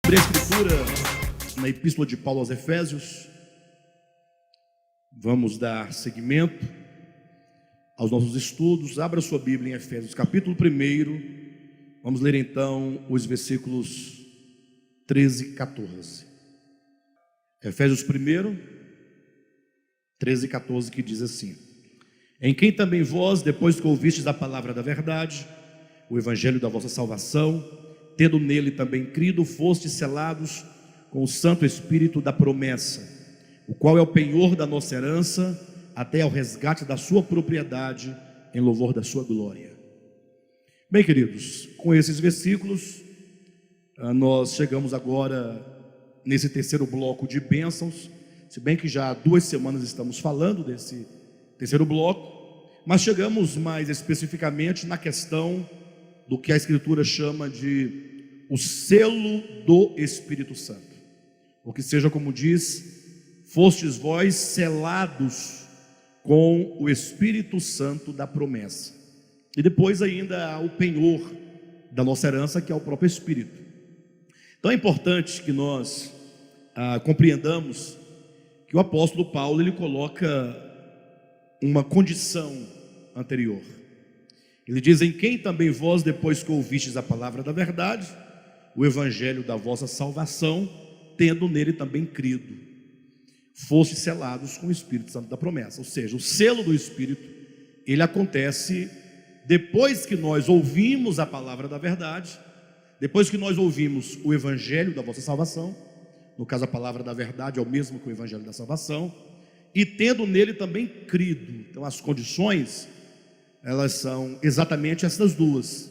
Abrir a escritura na epístola de Paulo aos Efésios. Vamos dar seguimento aos nossos estudos. Abra sua Bíblia em Efésios capítulo 1. Vamos ler então os versículos 13 e 14. Efésios 1, 13 e 14, que diz assim: em quem também vós, depois que ouvistes a palavra da verdade, o evangelho da vossa salvação, tendo nele também crido, fostes selados com o Santo Espírito da promessa, o qual é o penhor da nossa herança, até ao resgate da sua propriedade, em louvor da sua glória. Bem, queridos, com esses versículos, nós chegamos agora nesse terceiro bloco de bênçãos, se bem que já há 2 semanas estamos falando desse terceiro bloco, mas chegamos mais especificamente na questão do que a Escritura chama de o selo do Espírito Santo, ou que seja, como diz, fostes vós selados com o Espírito Santo da promessa. E depois ainda há o penhor da nossa herança, que é o próprio Espírito. Então é importante que nós compreendamos que o apóstolo Paulo, ele coloca uma condição anterior. Ele diz: em quem também vós, depois que ouvistes a palavra da verdade, o evangelho da vossa salvação, tendo nele também crido, fostes selados com o Espírito Santo da promessa. Ou seja, o selo do Espírito, ele acontece depois que nós ouvimos a palavra da verdade, depois que nós ouvimos o evangelho da vossa salvação. No caso, a palavra da verdade é o mesmo que o evangelho da salvação, e tendo nele também crido. Então as condições, elas são exatamente essas duas: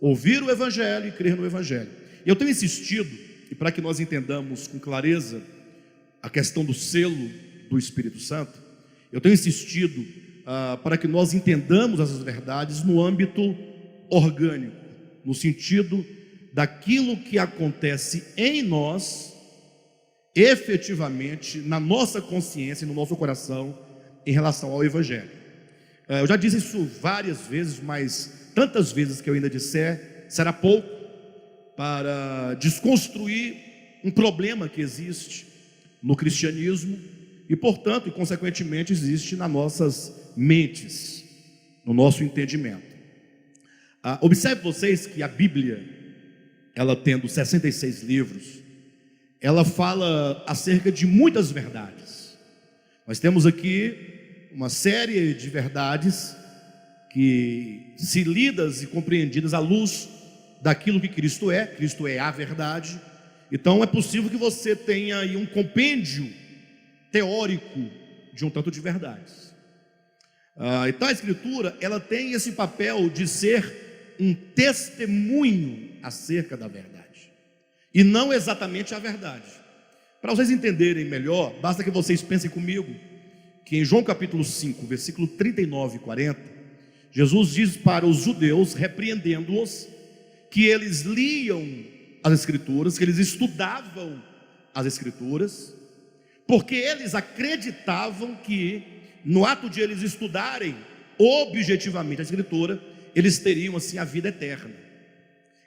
ouvir o evangelho e crer no evangelho. Eu tenho insistido, e para que nós entendamos com clareza a questão do selo do Espírito Santo, eu tenho insistido para que nós entendamos essas verdades no âmbito orgânico, no sentido daquilo que acontece em nós, efetivamente, na nossa consciência e no nosso coração, em relação ao evangelho. Eu já disse isso várias vezes, mas tantas vezes que eu ainda disser, será pouco para desconstruir um problema que existe no cristianismo e, portanto, e consequentemente, existe nas nossas mentes, no nosso entendimento. Observe vocês que a Bíblia, ela tendo 66 livros, ela fala acerca de muitas verdades. Nós temos aqui uma série de verdades que, se lidas e compreendidas à luz daquilo que Cristo é a verdade, então é possível que você tenha aí um compêndio teórico de um tanto de verdades. Então a Escritura, ela tem esse papel de ser um testemunho acerca da verdade, e não exatamente a verdade. Para vocês entenderem melhor, basta que vocês pensem comigo que em João capítulo 5, versículo 39 e 40, Jesus diz para os judeus, repreendendo-os, que eles liam as Escrituras, que eles estudavam as Escrituras, porque eles acreditavam que, no ato de eles estudarem objetivamente a Escritura, eles teriam assim a vida eterna.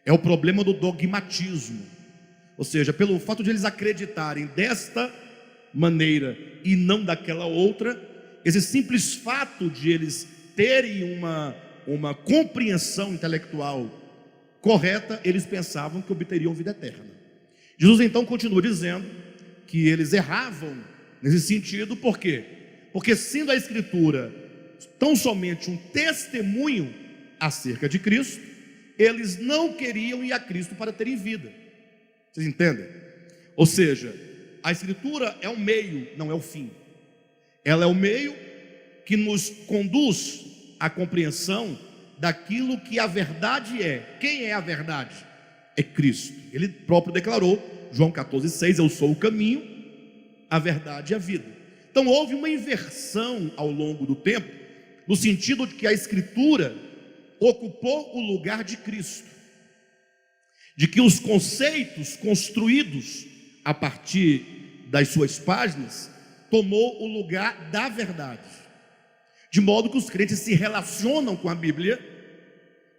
É o problema do dogmatismo, ou seja, pelo fato de eles acreditarem desta maneira e não daquela outra, esse simples fato de eles terem uma compreensão intelectual correta, eles pensavam que obteriam vida eterna. Jesus então continua dizendo que eles erravam nesse sentido. Por quê? Porque, sendo a Escritura tão somente um testemunho acerca de Cristo, eles não queriam ir a Cristo para terem vida. Vocês entendem? Ou seja, a Escritura é o meio, não é o fim. Ela é o meio que nos conduz à compreensão daquilo que a verdade é. Quem é a verdade? É Cristo. Ele próprio declarou, João 14,6: eu sou o caminho, a verdade e a vida. Então houve uma inversão ao longo do tempo, no sentido de que a Escritura ocupou o lugar de Cristo, de que os conceitos construídos a partir das suas páginas tomou o lugar da verdade, de modo que os crentes se relacionam com a Bíblia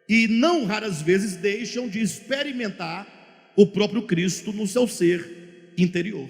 e não raras vezes deixam de experimentar o próprio Cristo no seu ser interior.